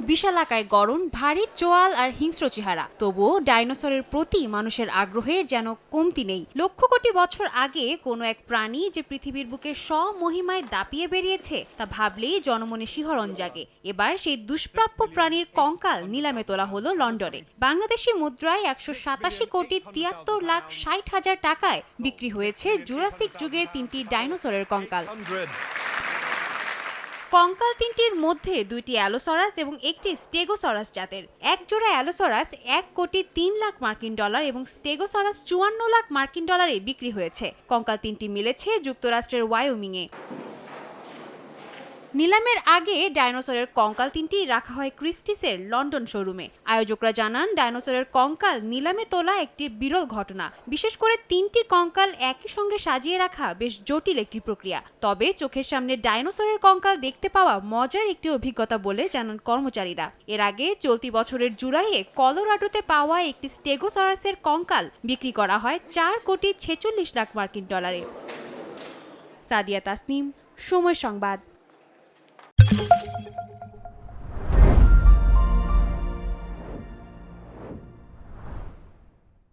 বিশালাকায় গড়ন, ভারী চোয়াল আর হিংস্র চেহারা, তবুও ডাইনোসরের প্রতি মানুষের আগ্রহের যেন কমতি নেই। লক্ষ কোটি বছর আগে কোনো এক প্রাণী যে পৃথিবীর বুকে স্বমহিমায় দাপিয়ে বেরিয়েছে তা ভাবলেই জনমনে শিহরণ জাগে। এবার সেই দুষ্প্রাপ্য প্রাণীর কঙ্কাল নিলামে তোলা হলো লন্ডনে। বাংলাদেশি মুদ্রায় ১৮৭ কোটি ৭৩ লাখ ৬০ হাজার টাকায় বিক্রি হয়েছে জুরাসিক যুগের ৩টি ডাইনোসরের কঙ্কাল। কঙ্কাল তিনটির মধ্যে ২টি অ্যালোসরাস এবং একটি স্টেগোসরাস জাতের। এক জোড়া অ্যালোসরাস $১,৩০,০০,০০০ এবং স্টেগোসরাস $৫৪,০০,০০০ বিক্রি হয়েছে। কঙ্কাল তিনটি মিলেছে যুক্তরাষ্ট্রের ওয়াইওমিংয়ে। নিলামের আগে ডাইনোসরের কঙ্কাল তিনটি রাখা হয় ক্রিস্টিসের লন্ডন শোরুমে। আয়োজকরা জানান, ডাইনোসরের কঙ্কাল নিলামে তোলা একটি বিরল ঘটনা। বিশেষ করে তিনটি কঙ্কাল একই সঙ্গে সাজিয়ে রাখা বেশ জটিল একটি প্রক্রিয়া। তবে চোখের সামনে ডাইনোসরের কঙ্কাল দেখতে পাওয়া মজার একটি অভিজ্ঞতা বলে জানান কর্মচারীরা। এর আগে চলতি বছরের জুলাইয়ে কলোরাডোতে পাওয়া একটি স্টেগোসরাসের কঙ্কাল বিক্রি করা হয় $4,46,00,000। সাদিয়া তাসনিম, সময় সংবাদ।